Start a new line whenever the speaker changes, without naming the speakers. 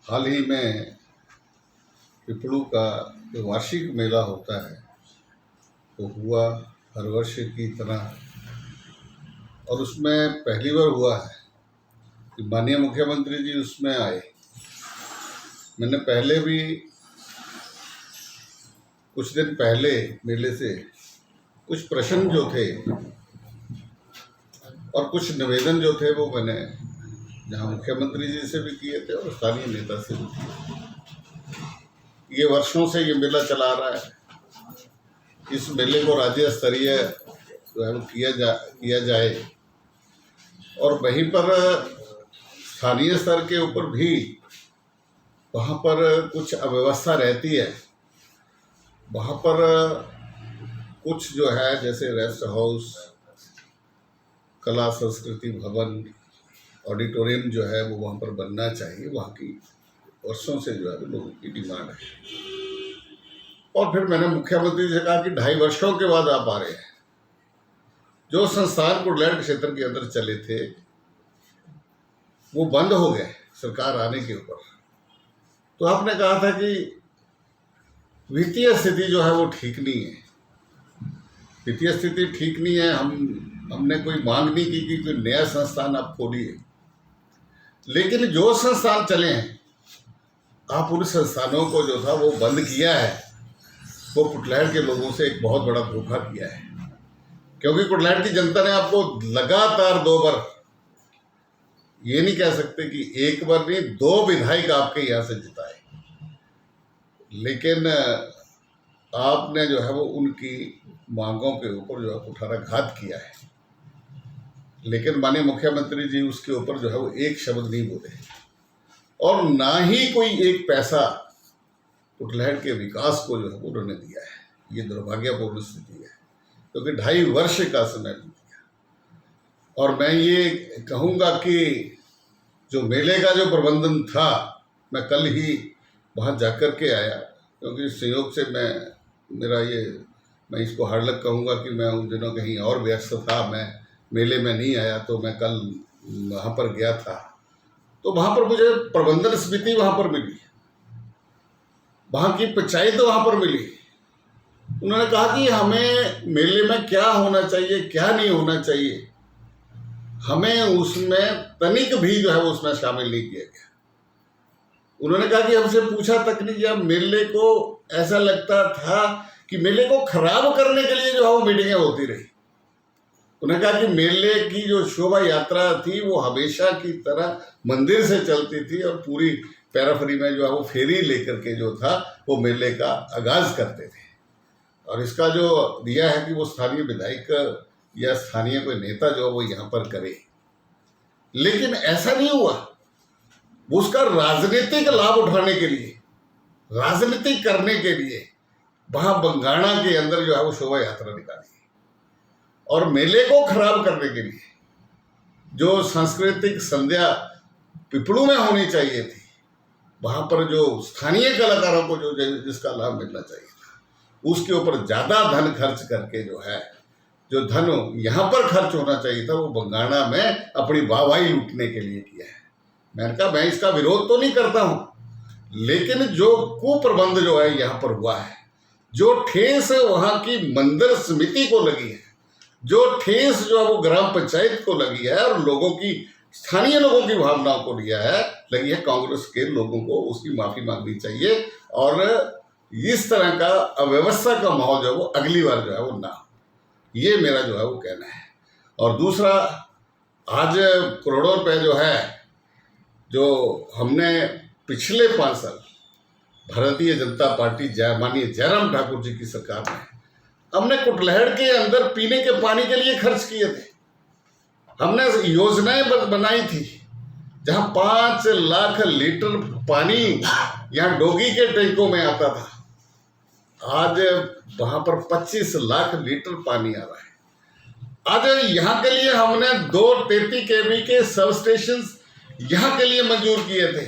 हाल ही में पिपलू का जो वार्षिक मेला होता है वो हुआ हर वर्ष की तरह, और उसमें पहली बार हुआ है कि माननीय मुख्यमंत्री जी उसमें आए। मैंने पहले भी कुछ दिन पहले मेले से कुछ प्रश्न जो थे और कुछ निवेदन जो थे वो मैंने जहाँ मुख्यमंत्री जी से भी किए थे और स्थानीय नेता से भी किए। ये वर्षों से ये मेला चला रहा है। इस मेले को राज्य स्तरीय जो है वो किया जाए और वहीं पर स्थानीय स्तर के ऊपर भी वहाँ पर कुछ अव्यवस्था रहती है। वहाँ पर कुछ जो है जैसे रेस्ट हाउस, कला संस्कृति भवन, ऑडिटोरियम जो है वो वहाँ पर बनना चाहिए। वहाँ की वर्षों से जो है लोगों की डिमांड है। और फिर मैंने मुख्यमंत्री से कहा कि 2.5 वर्षों के बाद आप आ रहे हैं। जो संस्थान कुटलैहड़ क्षेत्र के अंदर चले थे वो बंद हो गए सरकार आने के ऊपर। तो आपने कहा था कि वित्तीय स्थिति जो है वो ठीक नहीं है। वित्तीय स्थिति ठीक नहीं है। हमने कोई मांग नहीं की कि कोई नया संस्थान आप खोलिए, लेकिन जो संस्थान चले हैं आप उन संस्थानों को जो था वो बंद किया है। वो कुटलैहड़ के लोगों से एक बहुत बड़ा धोखा किया है, क्योंकि कुटलैहड़ की जनता ने आपको लगातार 2 बार, ये नहीं कह सकते कि 1 बार नहीं, 2 विधायक आपके यहाँ से जिताए, लेकिन आपने जो है वो उनकी मांगों के ऊपर जो है कुठाराघात किया है। लेकिन माननीय मुख्यमंत्री जी उसके ऊपर जो है वो एक शब्द नहीं बोले और ना ही कोई एक पैसा कुटलैहड़ के विकास को जो है वो उन्होंने दिया है। ये दुर्भाग्यपूर्ण स्थिति है, क्योंकि 2.5 वर्ष का समय बीत गया। और मैं ये कहूँगा कि जो मेले का जो प्रबंधन था, मैं कल ही वहाँ जाकर के आया, क्योंकि संयोग से मैं इसको हार्डलक कहूँगा कि मैं उन दिनों कहीं और व्यस्त था, मैं मेले में नहीं आया। तो मैं कल वहाँ पर गया था, तो वहाँ पर मुझे प्रबंधन समिति वहाँ पर मिली, वहाँ की पंचायत वहाँ पर मिली। उन्होंने कहा कि हमें मेले में क्या होना चाहिए, क्या नहीं होना चाहिए, हमें उसमें तनिक भी जो है वो उसमें शामिल नहीं किया गया। उन्होंने कहा कि हमसे पूछा तक नहीं गया। मेले को ऐसा लगता था कि मेले को खराब करने के लिए जो है वो मीटिंगें होती रही। उन्होंने कहा कि मेले की जो शोभा यात्रा थी वो हमेशा की तरह मंदिर से चलती थी और पूरी पैराफरी में जो है वो फेरी लेकर के जो था वो मेले का आगाज करते थे। और इसका जो दिया है कि वो स्थानीय विधायक या स्थानीय कोई नेता जो वो यहाँ पर करे, लेकिन ऐसा नहीं हुआ। वो उसका राजनीतिक लाभ उठाने के लिए, राजनीतिक करने के लिए वहाँ बंगाणा के अंदर जो है वो शोभा यात्रा निकाली और मेले को खराब करने के लिए जो सांस्कृतिक संध्या पिपलू में होनी चाहिए थी, वहाँ पर जो स्थानीय कलाकारों को जो जिसका लाभ मिलना चाहिए था, उसके ऊपर ज़्यादा धन खर्च करके जो है जो धन यहाँ पर खर्च होना चाहिए था वो बंगाणा में अपनी वाहवाही लूटने के लिए किया है। मैंने कहा मैं इसका विरोध तो नहीं करता हूँ, लेकिन जो कुप्रबंध जो है यहाँ पर हुआ है, जो ठेस वहाँ की मंदिर समिति को लगी है, जो ठेस जो है वो ग्राम पंचायत को लगी है और लोगों की, स्थानीय लोगों की भावनाओं को लगी है, कांग्रेस के लोगों को उसकी माफी मांगनी चाहिए और इस तरह का अव्यवस्था का माहौल जो है वो अगली बार जो है वो ना, ये मेरा जो है वो कहना है। और दूसरा, आज करोड़ों रुपए जो है जो हमने पिछले 5 साल भारतीय जनता पार्टी माननीय जयराम ठाकुर जी की सरकार में हमने कुटलैहड़ के अंदर पीने के पानी के लिए खर्च किए थे। हमने योजनाएं बनाई थी जहां 5 लाख लीटर पानी यहाँ डोगी के टैंकों में आता था, आज वहां पर 25 लाख लीटर पानी आ रहा है। आज यहाँ के लिए हमने 2 33 kV के सब स्टेशन यहाँ के लिए मंजूर किए थे।